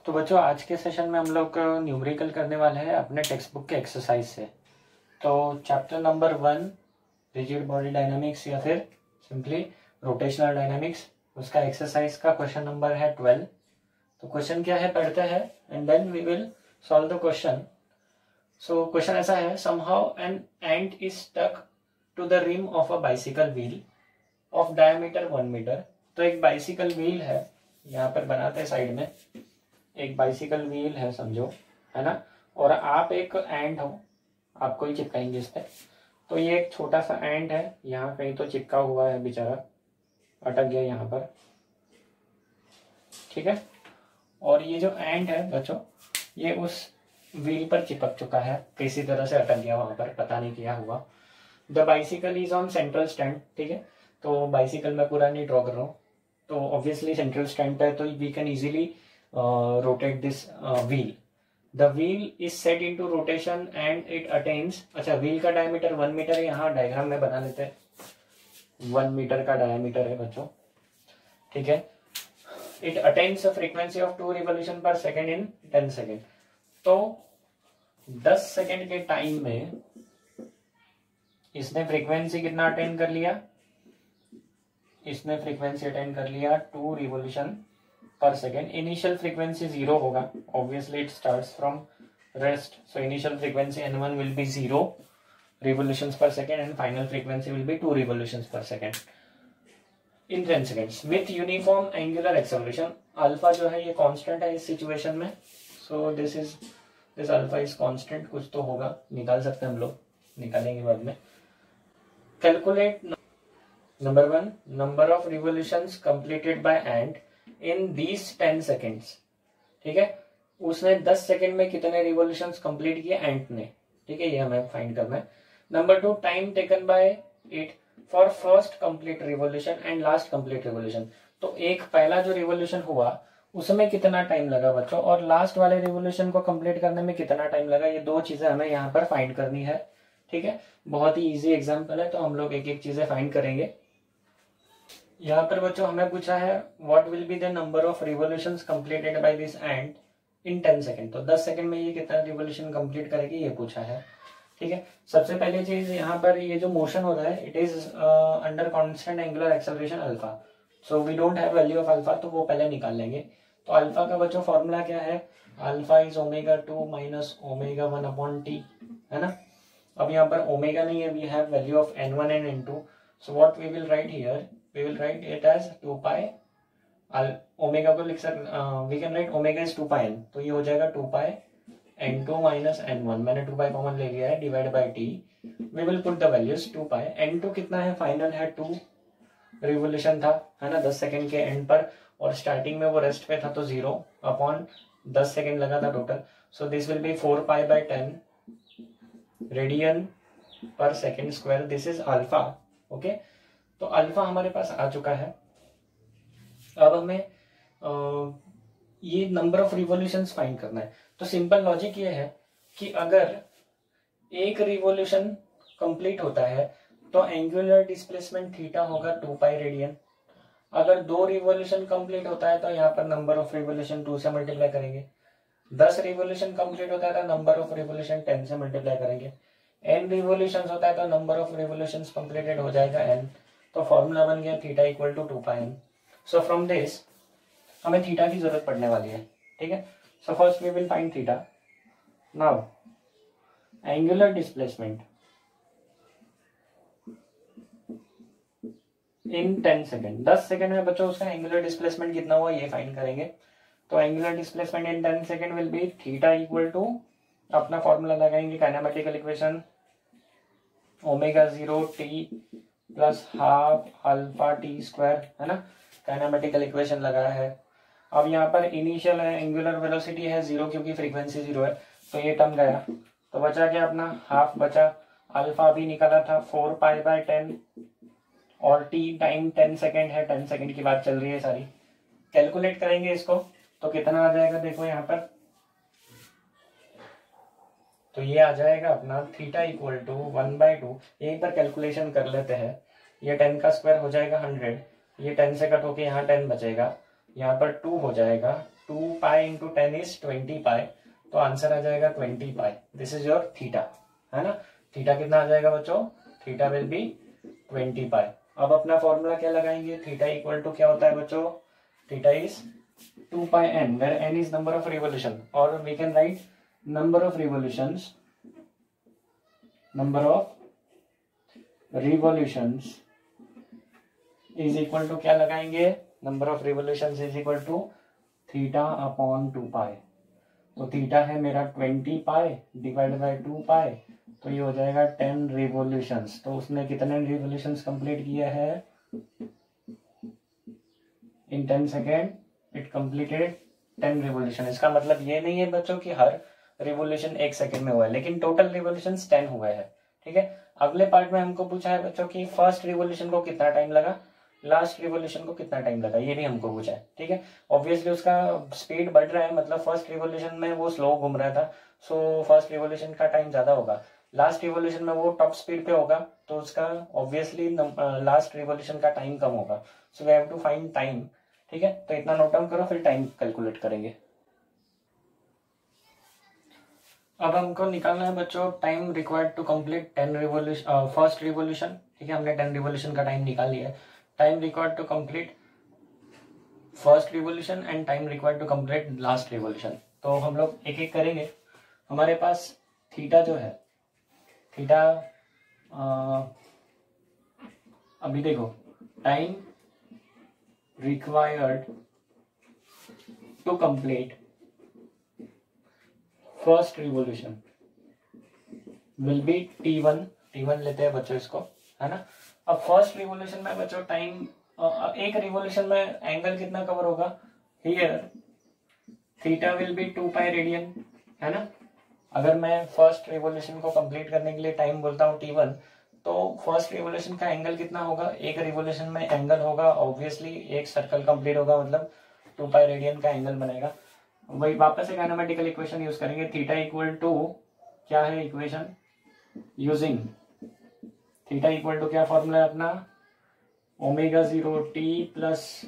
तो बच्चों आज के सेशन में हम लोग न्यूमेरिकल करने वाले हैं अपने टेक्स्ट बुक के एक्सरसाइज से। तो chapter number 1 rigid body dynamics या फिर सिंपली रोटेशनल डायनामिक्स, उसका एक्सरसाइज का क्वेश्चन नंबर है 12। तो क्वेश्चन क्या है पढ़ते हैं and then we will solve the question. So question ऐसा है, somehow an ant is stuck to the rim of a bicycle wheel of diameter 1 metre. तो एक बाइसिकल व्हील है, यहाँ पर बनाते हैं साइड में, एक बाइसिकल व्हील है समझो, है ना, और आप एक एंड हो, आपको ही चिपकाएंगे इस पे। तो ये एक छोटा सा एंड है, यहाँ कहीं तो चिपका हुआ है, बेचारा अटक गया यहाँ पर, ठीक है। और ये जो एंड है बच्चों, ये उस व्हील पर चिपक चुका है, किसी तरह से अटक गया वहां पर, पता नहीं क्या हुआ। The bicycle is on central stand, ठीक है। तो बाइसिकल मैं पूरा नहीं ड्रॉ कर रहा हूँ, तो ऑब्वियसली सेंट्रल स्टैंड पे है, तो we can easily rotate this wheel. The wheel is set into rotation and it attains, अच्छा व्हील का डायमीटर 1 मीटर है, यहाँ डायग्राम में बना लेते हैं। 1 मीटर का डायमीटर है बच्चों, ठीक है। It attains a frequency of 2 revolution per second in 10 second. तो 10 सेकेंड के टाइम में इसने फ्रीक्वेंसी कितना अटेन कर लिया, इसने फ्रीक्वेंसी अटेन कर लिया 2 revolution per second. Initial frequency 0 होगा, obviously it starts from rest, so initial frequency n1 will be 0 revolutions per second and final frequency will be 2 revolutions per second in 10 seconds with uniform angular acceleration. Alpha जो है ये constant है इस situation में, so this alpha is constant, कुछ तो होगा, निकाल सकते हैं हम लोग, निकालेंगे बाद में। Calculate number 1 number of revolutions completed by and in these 10 seconds, ठीक है। उसने 10 सेकेंड में कितने रिवोल्यूशंस कंप्लीट किए एंट ने, ठीक है, ये हमें फाइंड करना है। Number 2 time taken by it for first complete revolution and last complete revolution. तो एक पहला जो रिवोल्यूशन हुआ उसमें कितना टाइम लगा बच्चों, और लास्ट वाले रिवोल्यूशन को कंप्लीट करने में कितना टाइम लगा, ये दो चीजें हमें यहाँ पर फाइंड करनी है, ठीक है। बहुत ही ईजी एग्जाम्पल है, तो हम लोग एक एक चीजें फाइंड करेंगे। यहाँ पर बच्चों हमें पूछा है what will be the number of revolutions completed by this and in 10 second. तो 10 सेकेंड में ये कितना रिवोल्यूशन कंप्लीट करेगी ये पूछा है, ठीक है। सबसे पहले चीज यहाँ पर ये जो मोशन हो रहा है it is under constant angular acceleration alpha, so we don't have value of alpha, तो वो पहले निकाल लेंगे। तो अल्फा का बच्चों फॉर्मूला क्या है, alpha is omega 2 minus omega 1 upon t, है ना। अब यहाँ पर ओमेगा नहीं है, we have value of n1 and n2, so what we will write here, we will write it as 2 pi omega को लिख सकते, we can write omega is 2 pi n, तो ये हो जाएगा 2 pi n2 minus n1, मैंने 2 pi common ले लिया है, divide by t, we will put the values 2 pi n2 कितना है, फाइनल है 2 रिवोल्यूशन था, है ना, 10 सेकेंड के एंड पर, और स्टार्टिंग में वो रेस्ट पे था तो 0 अपॉन 10 सेकेंड लगा था total, so this will be 4 pi by 10 radian per second square, this is alpha, okay. तो अल्फा हमारे पास आ चुका है। अब हमें ये नंबर ऑफ रिवोल्यूशंस फाइंड करना है। तो सिंपल लॉजिक ये है कि अगर एक रिवोल्यूशन कंप्लीट होता है तो एंगुलर डिस्प्लेसमेंट थीटा होगा 2 पाई रेडियन। अगर 2 रिवोल्यूशन कंप्लीट होता है तो यहाँ पर नंबर ऑफ रिवोल्यूशन 2 से मल्टीप्लाई करेंगे। 10 रिवोल्यूशन कंप्लीट होता है तो नंबर ऑफ रिवोल्यूशन 10 से मल्टीप्लाई करेंगे। n रिवोल्यूशन होता है तो नंबर ऑफ रिवोल्यूशन कंप्लीटेड हो जाएगा n। तो फॉर्मूला बन गया theta equal to 2 pi n। So from this हमें थीटा की जरूरत पड़ने वाली है, ठीक है। So first we will find theta. Now angular displacement in 10 second, 10 second में बच्चों उसका एंगुलर डिस्प्लेसमेंट कितना हुआ ये फाइंड करेंगे। तो angular displacement in 10 second will be theta equal to, अपना फॉर्मूला लगाएंगे kinematical equation, omega 0 t plus half alpha t square, है ना, काइनेमेटिकल इक्वेशन लगाया है। अब यहाँ पर इनिशियल है, एंगुलर वेलोसिटी है 0 क्योंकि फ्रीक्वेंसी 0 है, तो ये टर्म गया, तो बचा क्या अपना हाफ बचा, अल्फा भी निकाला था 4 पाई बाय 10 और टी टाइम 10 सेकेंड है, 10 सेकेंड की बात चल रही है सारी। कैलकुलेट करेंगे इसको तो कितना आ जाएगा, देखो यहाँ पर, तो ये आ जाएगा अपना थीटा इक्वल टू 1/2, यहीं पर कैलकुलेशन कर लेते हैं। ये 10 का स्क्वायर हो जाएगा 100, ये 10 से कट होके यहाँ 10 बचेगा, यहाँ पर 2 हो जाएगा 2 पाई इंटू 10 इज 20 पाई, तो आंसर आ जाएगा 20 पाई। दिस इज योर थीटा, है ना। थीटा कितना आ जाएगा बच्चों, थीटा विल बी 20 पाई। अब अपना फॉर्मूला क्या लगाएंगे, थीटा इक्वल टू क्या होता है बच्चों, theta is 2 pi n, where n is number of revolution, और we can write number of revolutions, number of revolutions is equal to क्या लगाएंगे, number of revolutions is equal to theta upon 2 pi. तो theta है मेरा 20 pi divide by 2 pi, तो ये हो जाएगा 10 रिवोल्यूशंस। तो उसने कितने रिवोल्यूशंस कंप्लीट किया है, इन 10 सेकेंड इट कंप्लीटेड 10 रिवोल्यूशन। इसका मतलब ये नहीं है बच्चों कि हर रिवोल्यूशन 1 सेकेंड में हुआ है, लेकिन टोटल रिवोल्यूशंस 10 हुए हैं। ठीक है, अगले पार्ट में हमको पूछा है बच्चों कि फर्स्ट रिवोल्यूशन को कितना टाइम लगा, लास्ट रिवोल्यूशन को कितना टाइम लगा, ये भी हमको पूछा है। ठीक है, ऑब्वियसली उसका स्पीड बढ़ रहा है, मतलब फर्स्ट रिवोल्यूशन में वो स्लो घूम रहा था, सो फर्स्ट रिवोल्यूशन का टाइम ज्यादा होगा। लास्ट रिवोल्यूशन में वो टॉप स्पीड पे होगा, तो उसका ऑब्वियसली लास्ट रिवोल्यूशन का टाइम कम होगा। So we have to find time. ठीक है, तो इतना नोट डाउन करो, फिर टाइम कैलकुलेट करेंगे। अब हमको निकालना है बच्चों time required to complete 10 revolution, first revolution. ठीक है, हमने 10 रिवोल्यूशन का टाइम निकाल लिया है। Time required to complete first revolution and time required to complete last revolution. तो हम लोग एक एक करेंगे। हमारे पास थीटा जो है, थीटा अभी देखो, time required to complete first revolution will be T1। T1 लेते हैं बच्चों इसको, है ना। अब फर्स्ट रिवोल्यूशन में बच्चों टाइम, एक रिवोल्यूशन में एंगल कितना कवर होगा, here theta will be 2 pi radian, है ना। अगर मैं फर्स्ट रिवोल्यूशन को कंप्लीट करने के लिए टाइम बोलता हूँ T1, तो फर्स्ट रिवोल्यूशन का एंगल कितना होगा, एक रिवोल्यूशन में एंगल होगा, ऑब्वियसली एक सर्कल कंप्लीट होगा, मतलब 2 पाई रेडियन का एंगल बनेगा। वही वापस एक एनालिटिकल इक्वेशन यूज करेंगे, थीटा इक्वल टू क्या है equation, using theta equal to क्या फॉर्मूला है अपना, omega 0 t plus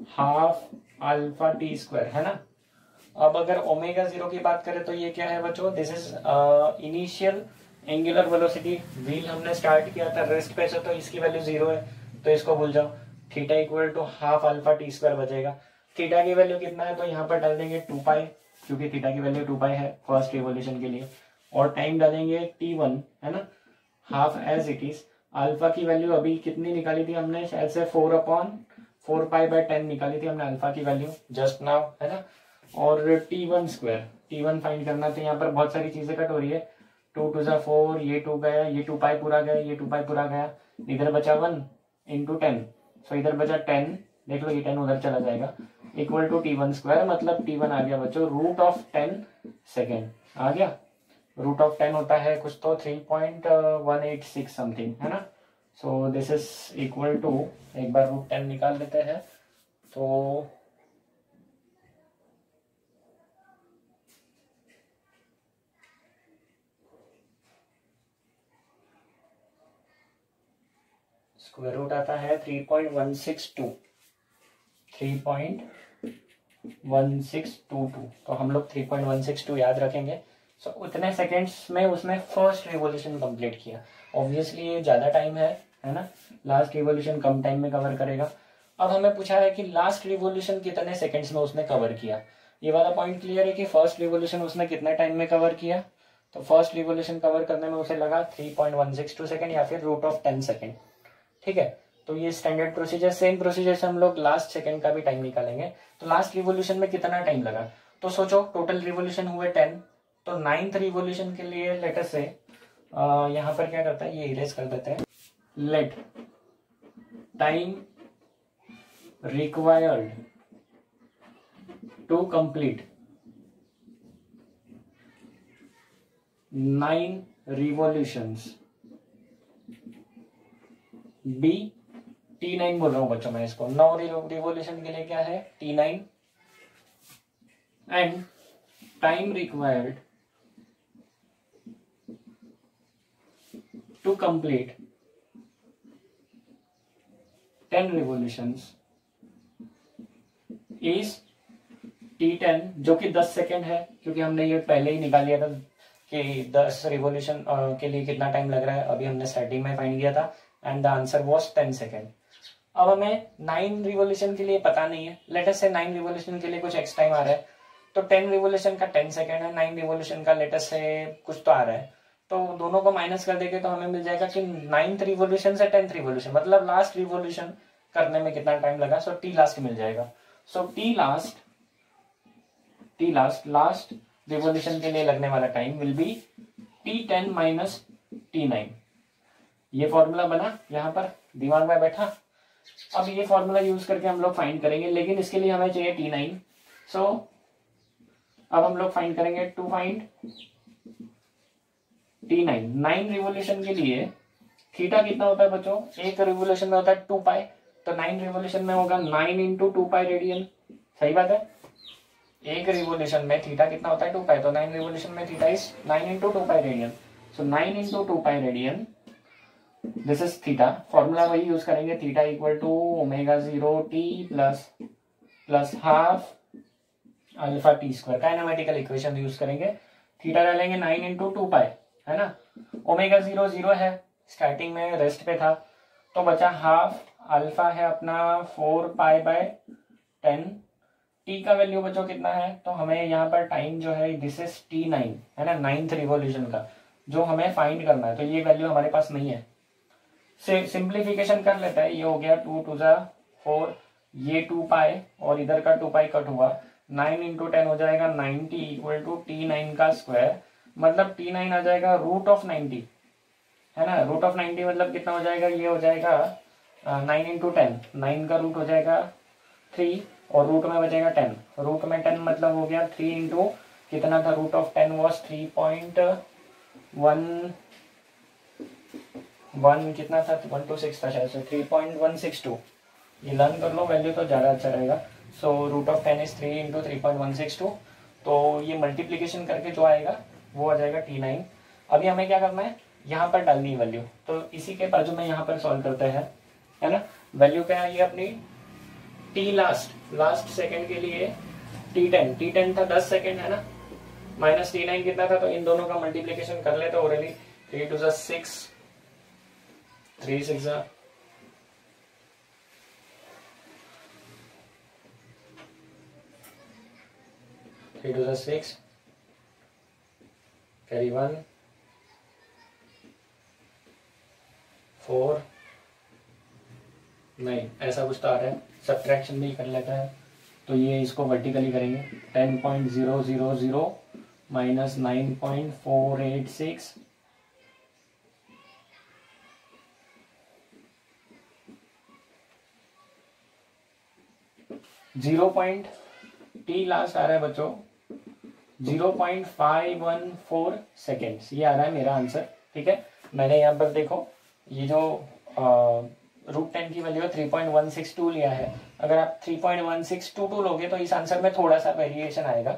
half alpha t square, है ना। अब अगर ओमेगा 0 की बात करें तो ये क्या है बच्चों, this is initial angular velocity. Wheel हमने स्टार्ट किया था रेस्ट पे से, तो इसकी वैल्यू 0 है, तो इसको भूल जाओ। Theta equal to half alpha t square बचेगा। थीटा की वैल्यू कितना है, तो यहाँ पर डाल देंगे 2 पाई, क्योंकि थीटा की वैल्यू 2 पाई है फर्स्ट रिवोल्यूशन के लिए, और टाइम डालेंगे T1, है ना, half as it is. Alpha की वैल्यू अभी कितनी निकाली थी हमने, शायद से 4/4 पाई बाय 10 निकाली थी हमने अल्फा की वैल्यू जस्ट नाउ, है ना। और T1 स्क्वायर, T1 फाइंड करना, तो यहाँ पर बहुत सारी चीजें कट हो रही है, 2 2 जा 4, ये 2 गया, ये 2 पाई पूरा गया, ये 2 पाई पूरा गया, इधर बचा 1 इंटू 10, सो इधर बचा 10, देख लो ये 10 उधर चला जाएगा, इक्वल टू T1 स्क्वायर, मतलब T1 आ गया बच्चों रूट ऑफ 10 सेकेंड आ गया। रूट ऑफ 10 होता है कुछ तो 3.186 समथिंग, है ना। So this is equal to, एक बार रूट 10 निकाल लेते हैं, तो स्क्वायर रूट आता है 3.1622, 3.1622, तो हम लोग 3.162 याद रखेंगे। सो उतने सेकेंड्स में उसने फर्स्ट रिवोल्यूशन कंप्लीट किया। ऑब्वियसली ये ज्यादा टाइम है ना, लास्ट रिवोल्यूशन कम टाइम में कवर करेगा। अब हमें पूछा है कि लास्ट रिवोल्यूशन कितने सेकेंड्स में उसने कवर किया। ये वाला पॉइंट क्लियर है कि फर्स्ट रिवोल्यूशन उसने कितने टाइम में कवर किया, तो फर्स्ट रिवोल्यूशन कवर करने में उसे लगा 3.162 सेकेंड या फिर रूट ऑफ 10 सेकेंड। ठीक है, तो ये स्टैंडर्ड प्रोसीजर, सेम प्रोसीजर से हम लोग लास्ट सेकंड का भी टाइम निकालेंगे। तो लास्ट रिवोल्यूशन में कितना टाइम लगा, तो सोचो टोटल रिवोल्यूशन हुए 10, तो 9th रिवोल्यूशन के लिए लेट अस से यहाँ पर क्या करता है, ये इरेज कर देते हैं, let time required to complete 9 revolutions be T9 बोल रहा हूं बच्चों मैं इसको, 9 रिवोल्यूशन के लिए क्या है T9, and time required to complete 10 revolutions is T10 जो कि 10 सेकेंड है, क्योंकि हमने ये पहले ही निकाल लिया था कि 10 रिवोल्यूशन के लिए कितना टाइम लग रहा है, अभी हमने स्टार्टिंग में फाइंड किया था, and the answer was 10 second. अब हमें 9 रिवोल्यूशन के लिए पता नहीं है, लेट अस से 9 रिवोल्यूशन के लिए कुछ एक्स टाइम आ रहा है, तो 10 रिवोल्यूशन का 10 सेकेंड है, 9 रिवोल्यूशन का लेट अस से कुछ तो आ रहा है, तो दोनों को माइनस कर देंगे तो हमें मिल जाएगा कि 9th रिवोल्यूशन से 10th रिवोल्यूशन, मतलब लास्ट रिवोल्यूशन करने में कितना टाइम लगा, सो टी लास्ट मिल जाएगा। सो टी लास्ट रिवोल्यूशन के लिए लगने वाला time will be T10 minus T9। ये फॉर्मूला बना, यहाँ पर दिमाग में बैठा। अब ये फॉर्मूला यूज करके हम लोग फाइंड करेंगे, लेकिन इसके लिए हमें चाहिए T9। सो अब हम लोग फाइंड करेंगे, टू फाइंड T9। 9 रिवोल्यूशन के लिए थीटा कितना होता है बच्चों, एक रिवोल्यूशन में होता है 2 पाई, तो 9 रिवोल्यूशन में होगा 9 इंटू 2 पाई रेडियन। सही बात है, एक रिवोल्यूशन में थीटा कितना होता है 2 पाई, तो 9 रिवोल्यूशन में theta is 9 into 2 pi radian. So 9 into 2 pi radian, this is theta. Formula वही यूज करेंगे, theta equal to omega 0 t plus half alpha t square, kinematical equation use करेंगे। Theta डालेंगे 9 into 2 पाई, है ना। Omega 0 0 है, starting में rest पे था, तो बचा हाफ, अल्फा है अपना 4 पाई बाय 10। टी का वैल्यू बच्चों कितना है, तो हमें यहाँ पर टाइम जो है दिस इज T9, है ना, 9th रिवोल्यूशन का जो हमें फाइंड करना है, तो ये वैल्यू हमारे पास नहीं है। सिंप्लीफिकेशन कर लेते हैं, ये हो गया 2 2 जा 4, ये 2 पाई और इधर का 2 पाई कट हुआ, 9 इंटू 10 हो जाएगा 90 इक्वल टू T9 का स्क्वायर, मतलब T9 आ जाएगा रूट ऑफ 90, है ना। रूट ऑफ 90 मतलब कितना हो जाएगा, ये हो जाएगा 9 इंटू 10, 9 का रूट हो जाएगा 3 और रूट में बचेगा 10, रूट में 10 मतलब हो गया 3 इंटू कितना था, रूट ऑफ 10 वॉज 3.1 कितना था, 126 था शायद से, 3.162। ये लर्न कर लो, वैल्यू तो ज़्यादा अच्छा रहेगा। So root of 10 is 3 into 3.162, तो ये मल्टीप्लीकेशन करके जो आएगा वो आ जाएगा T9। अभी हमें क्या करना है, यहाँ पर डालनी है वैल्यू, तो इसी के बाजू में यहाँ पर सॉल्व करते हैं, है ना। वैल्यू क्या है, ये अपनी टी लास्ट सेकेंड के लिए T10 था 10 सेकेंड, है ना, माइनस T9 कितना था, तो इन दोनों का मल्टीप्लीकेशन कर लेते ओरली। 3 2 6, 3 6 3 2 6, कैरी 1 4 नहीं, ऐसा कुछ तो आ रहा है, सब्ट्रैक्शन भी कर लेता है, तो ये इसको वर्टिकली करेंगे, 10.000 माइनस 9.486, टी लास्ट आ रहा है बच्चों 0.514 सेकेंड्स, ये आ रहा है मेरा आंसर। ठीक है, मैंने यहाँ पर देखो ये जो रूट 10 की वैल्यू 3.162 लिया है, अगर आप 3.1622 लोगे तो इस आंसर में थोड़ा सा वेरिएशन आएगा।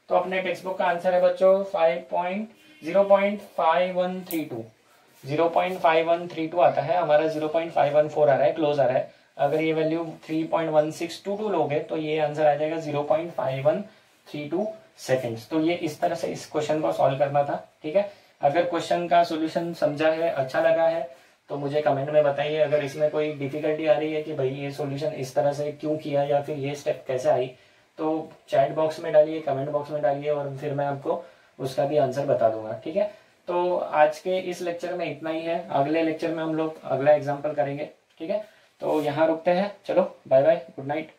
तो अपने टेक्स्ट बुक का आंसर है बच्चों 0.5132 आता है, हमारा 0.514 आ रहा है, क्लोज आ रहा है। अगर ये वैल्यू 3.1622 लोगे तो ये आंसर आ जाएगा 0.5132 सेकेंड्स। तो ये इस तरह से इस क्वेश्चन को सॉल्व करना था। ठीक है, अगर क्वेश्चन का सोल्यूशन समझा है, अच्छा लगा है, तो मुझे कमेंट में बताइए। अगर इसमें कोई डिफिकल्टी आ रही है कि भाई ये सॉल्यूशन इस तरह से क्यों किया या फिर ये स्टेप कैसे आई, तो चैट बॉक्स में डालिए, कमेंट बॉक्स में डालिए और फिर मैं आपको उसका भी आंसर बता दूंगा। ठीक है, तो आज के इस लेक्चर में इतना ही है, अगले लेक्चर में हम लोग अगला एग्जाम्पल करेंगे। ठीक है, तो यहाँ रुकते हैं, चलो बाय बाय, गुड नाइट।